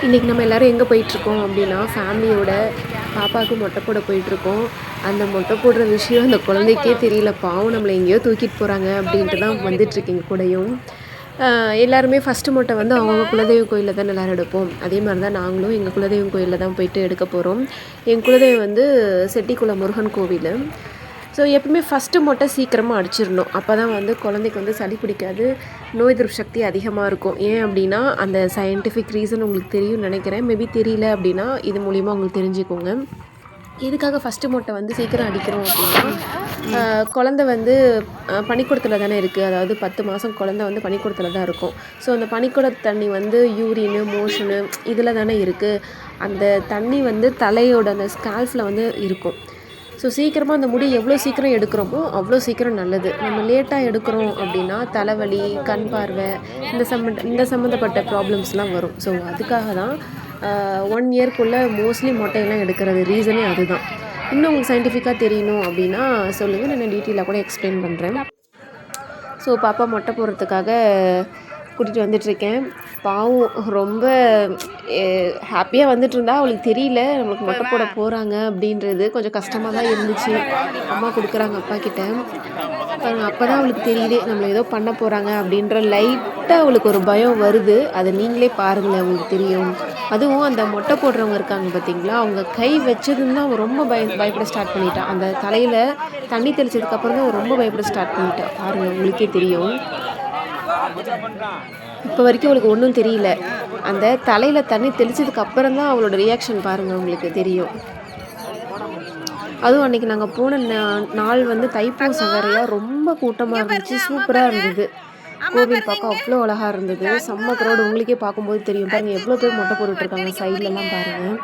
இன்றைக்கி நம்ம எல்லோரும் எங்கே போயிட்டுருக்கோம் அப்படின்னா ஃபேமிலியோட பாப்பாவுக்கு மொட்டை போட போயிட்டுருக்கோம். அந்த மொட்டை போடுற விஷயம் அந்த குழந்தைக்கே தெரியல. பாவம் நம்மளை எங்கேயோ தூக்கிட்டு போகிறாங்க அப்படின்ட்டு தான் வந்துட்டுருக்கீங்க கூடயும். எல்லாருமே ஃபஸ்ட்டு மொட்டை வந்து அவங்கவுங்க குலதெய்வ கோயிலில் தான் எல்லோரும் எடுப்போம். அதே மாதிரி தான் நாங்களும் எங்கள் குலதெய்வம் கோயிலில் தான் போயிட்டு எடுக்க போகிறோம். என் குலதெய்வம் வந்து செட்டிக்குளம் முருகன் கோவில். ஸோ எப்பவுமே ஃபஸ்ட்டு மொட்டை சீக்கிரமாக அடிச்சிடணும். அப்போ தான் வந்து குழந்தைக்கு வந்து சளி பிடிக்காது, நோய் எதிர்ப்பு சக்தி அதிகமாக இருக்கும். ஏன் அப்படின்னா அந்த சயின்டிஃபிக் ரீசன் உங்களுக்கு தெரியும்னு நினைக்கிறேன். மேபி தெரியல அப்படின்னா இது மூலிமா உங்களுக்கு தெரிஞ்சுக்கோங்க. எதுக்காக ஃபஸ்ட்டு மொட்டை வந்து சீக்கிரம் அடிக்கிறோம் அப்படின்னா, குழந்தை வந்து பனிக்கூடத்தில் தானே இருக்குது. அதாவது 10 மாதம் குழந்தை வந்து பனிக்கூடத்தில் தான் இருக்கும். ஸோ அந்த பனிக்கூட தண்ணி வந்து யூரினு, மோஷனு இதில் தானே இருக்குது. அந்த தண்ணி வந்து தலையோட அந்த ஸ்கால்ஃபில் வந்து இருக்கும். ஸோ சீக்கிரமாக அந்த முடி எவ்வளோ சீக்கிரம் எடுக்கிறோமோ அவ்வளோ சீக்கிரம் நல்லது. நம்ம லேட்டாக எடுக்கிறோம் அப்படின்னா தலைவலி, கண் பார்வை இந்த சம்மந்தப்பட்ட ப்ராப்ளம்ஸ்லாம் வரும். ஸோ அதுக்காக தான் 1 இயர்க்குள்ளே மோஸ்ட்லி மொட்டையெல்லாம் எடுக்கிறது ரீசனே அதுதான். இன்னும் உங்களுக்கு சயின்டிஃபிக்காக தெரியணும் அப்படின்னா சொல்லுங்கள், நான் டீட்டெயிலாக கூட எக்ஸ்பிளைன் பண்ணுறேன். ஸோ பாப்பா மொட்டை போடுறதுக்காக கூட்டிகிட்டு வந்துட்டுருக்கேன். பாவம் ரொம்ப ஹாப்பியாக வந்துட்டுருந்தா. அவளுக்கு தெரியல நம்மளுக்கு மொட்டை போட போகிறாங்க அப்படின்றது. கொஞ்சம் கஷ்டமாக தான் இருந்துச்சு. அம்மா கொடுக்குறாங்க அப்பாக்கிட்ட. அப்போ தான் அவளுக்கு தெரியுது நம்மளை ஏதோ பண்ண போகிறாங்க அப்படின்ற லைட்டாக அவளுக்கு ஒரு பயம் வருது. அதை நீங்களே பாருங்களேன், உங்களுக்கு தெரியும். அதுவும் அந்த மொட்டை போடுறவங்க இருக்காங்க பார்த்தீங்களா, அவங்க கை வச்சதுன்னு தான் அவள் ரொம்ப பயப்பட ஸ்டார்ட் பண்ணிட்டான். அந்த தலையில் தண்ணி தெளிச்சதுக்கப்புறம் தான் அவள் ரொம்ப பயப்பட ஸ்டார்ட் பண்ணிட்டான். பாருங்கள், உங்களுக்கே தெரியும். இப்போ வரைக்கும் அவளுக்கு ஒன்றும் தெரியல. அந்த தலையில் தண்ணி தெளிச்சதுக்கு அப்புறம் தான் அவளோட ரியாக்ஷன் பாருங்கள், உங்களுக்கு தெரியும். அதுவும் அன்றைக்கி நாங்கள் போன நாள் வந்து தைப்பூசம் வேறையா, ரொம்ப கூட்டமாக இருந்துச்சு. சூப்பராக இருந்தது. கோவில் பார்க்க அவ்வளோ அழகாக இருந்தது. செம்ம க்ரௌடு. உங்களுக்கே பார்க்கும்போது தெரியும். பாருங்கள் எவ்வளோ பேர் மொட்டை போட்டுட்ருக்காங்க சைட்லலாம் பாருங்கள்.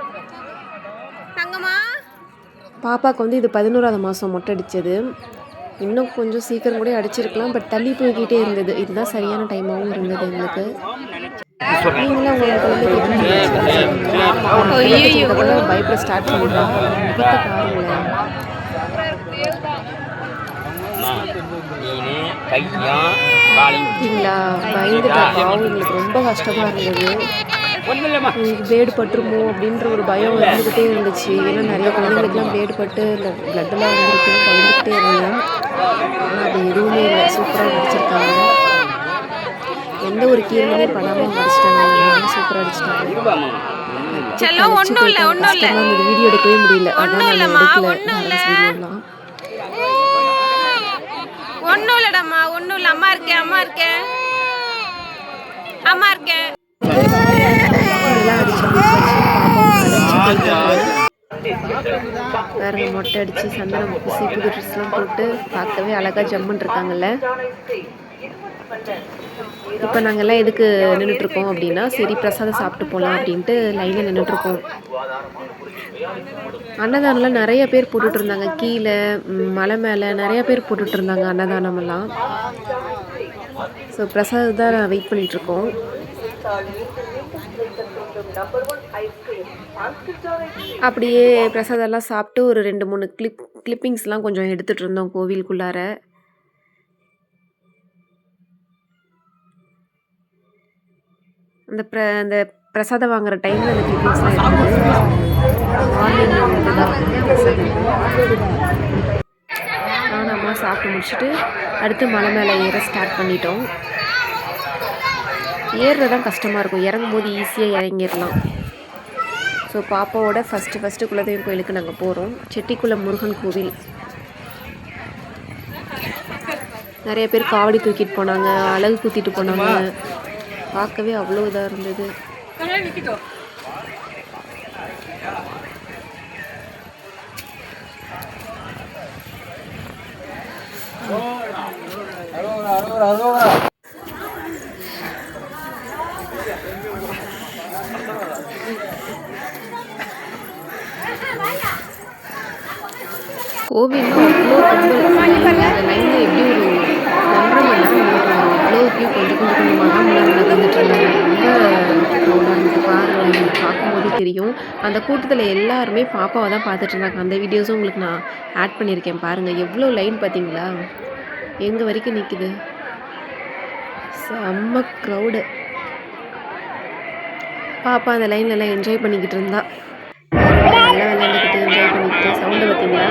பாப்பாவுக்கு வந்து இது 11ஆவது மாதம் மொட்டை அடித்தது. இன்னும் கொஞ்சம் சீக்கிரம் கூட அடிச்சிருக்கலாம். பட் தள்ளி போய்கிட்டே இருந்தது. இதுதான் சரியான டைமாகவும் இருந்தது எங்களுக்கு. நீங்களும் உங்களை பயப்பட ஸ்டார்ட் பண்ணிடுறாங்க. பாருங்களேன். பார்த்தீங்களா, பயந்துட்டா. பாவம் எங்களுக்கு ரொம்ப கஷ்டமாக இருந்தது. பிளேடு பட்டுருமோ அப்படின்ற ஒரு பயம் வந்துக்கிட்டே இருந்துச்சு. ஏன்னா நிறைய குழந்தைங்களுக்குலாம் பிளேடு பட்டு இல்லை பிளட்டெல்லாம் வந்துருக்குன்னு பயந்துக்கிட்டே இருந்தேன். ஆனால் அது எதுவுமே இல்லை. சூப்பராக அடிச்சிருக்காங்க. எந்த ஒரு கீழே படாமல் அடிச்சிட்டாங்க. எல்லாமே சூப்பராக அடிச்சிட்டாங்க. வீடியோ எடுக்கவே முடியல. அதான் நான் எடுக்கல வீடியோலாம். ஒன்றும் இல்லைடாம்மா, ஒன்றும் இல்லை. அம்மா இருக்கேன், அம்மா இருக்கேன், அம்மா இருக்கேன். வேறு மொட்டை அடித்து சந்தனம் பூசி புது ட்ரெஸ்லாம் போட்டு பார்க்கவே அழகாக ஜம்முன்னு இருக்காங்கல்ல. இப்போ நாங்கள்லாம் எதுக்கு நின்றுட்டுருக்கோம் அப்படின்னா, சரி பிரசாதம் சாப்பிட்டு போகலாம் அப்படின்ட்டு லைனில் நின்றுட்டுருக்கோம். அன்னதானம்லாம் நிறைய பேர் போட்டுட்டு இருந்தாங்க. கீழே மலை மேலே நிறைய பேர் போட்டுட்டு இருந்தாங்க அன்னதானமெல்லாம். ஸோ பிரசாதம் தான் வெயிட் பண்ணிகிட்ருக்கோம். அப்படியே பிரசாதெல்லாம் சாப்பிட்டு ஒரு 2-3 கிளிப்பிங்ஸ்லாம் கொஞ்சம் எடுத்துகிட்டு இருந்தோம் கோவிலுக்குள்ளார. அந்த பிரசாதம் வாங்குகிற டைமில் அந்த கிளிப்பிங்ஸ்லாம் எடுத்துகிட்டு நானும் அம்மா சாப்பிட்டு முடிச்சுட்டு அடுத்து மலை மேலே ஏற ஸ்டார்ட் பண்ணிட்டோம். ஏறுறது தான் கஷ்டமாக இருக்கும். இறங்கும் போது ஈஸியாக இறங்கிடலாம். ஸோ பாப்பாவோட ஃபஸ்ட்டு குலதெய்வம் கோயிலுக்கு நாங்கள் போகிறோம். செட்டிக்குளம் முருகன் கோவில். நிறைய பேர் காவடி தூக்கிட்டு போனாங்க, அழகு குத்திட்டு போனாங்க. பார்க்கவே அவ்வளோ இதாக இருந்தது. கோவிலில் அவ்வளோ லைனில் எப்படி ஒரு 1.5 மணி நேரம் அவ்வளோ கியூ கொஞ்சம் கொஞ்சமாக தான் நடந்துட்டு இருந்தாங்க. ரொம்ப க்ரௌடாக இருந்துச்சு. பாருங்கள், பார்க்கும்போதே தெரியும். அந்த கூட்டத்தில் எல்லாருமே பாப்பாவை தான் பார்த்துட்டு இருந்தாங்க. அந்த வீடியோஸும் உங்களுக்கு நான் ஆட் பண்ணியிருக்கேன். பாருங்கள் எவ்வளோ லைன் பார்த்தீங்களா, எங்கே வரைக்கும் நிற்குது. செம்ம க்ரௌடு. பாப்பா அந்த லைன்லலாம் என்ஜாய் பண்ணிக்கிட்டு இருந்தா. பாருங்க நல்லா விளையாண்டுக்கிட்டு என்ஜாய் பண்ணிக்கிட்டு சவுண்டை பார்த்தீங்களா?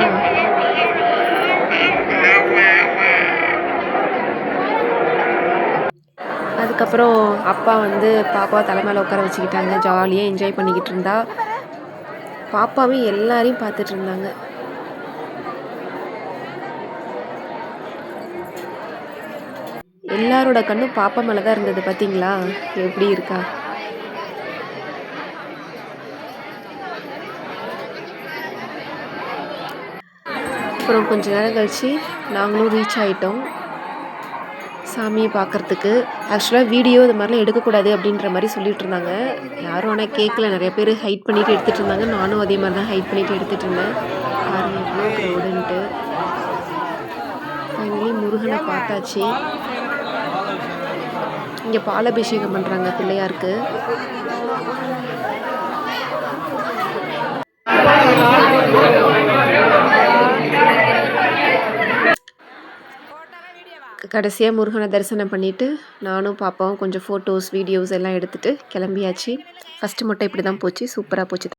அதுக்கப்புறம் அப்பா வந்து பாப்பாவை தலை மேலே உட்கார வச்சுக்கிட்டாங்க. ஜாலியாக என்ஜாய் பண்ணிக்கிட்டு இருந்தா. பாப்பாவும் எல்லாரையும் பார்த்துட்டு இருந்தாங்க. எல்லாரோட கண்ணும் பாப்பா மேலே தான் இருந்தது. பார்த்தீங்களா எப்படி இருக்கா? அப்புறம் கொஞ்ச நேரம் கழிச்சு நாங்களும் ரீச் ஆகிட்டோம் சாமியை பார்க்குறதுக்கு. ஆக்சுவலாக வீடியோ இது மாதிரிலாம் எடுக்கக்கூடாது அப்படின்ற மாதிரி சொல்லிட்டு இருந்தாங்க. யாரும் ஆனால் கேட்கல. நிறைய பேர் ஹைட் பண்ணிட்டு எடுத்துகிட்டு இருந்தாங்க. நானும் அதே மாதிரி தான் ஹைட் பண்ணிட்டு எடுத்துகிட்டு இருந்தேன். பாருங்க எவ்வளோ க்ரௌடுன்ட்டு. ஃபைனலி முருகனை பார்த்தாச்சு. இங்கே பாலாபிஷேகம் பண்ணுறாங்க பிள்ளையாருக்கு. கடைசியாக முருகனை தரிசனம் பண்ணிவிட்டு நானும் பாப்பாவும் கொஞ்சம் ஃபோட்டோஸ் வீடியோஸ் எல்லாம் எடுத்துகிட்டு கிளம்பியாச்சு. ஃபஸ்ட்டு மட்டும் இப்படி தான் போச்சு. சூப்பராக போச்சு.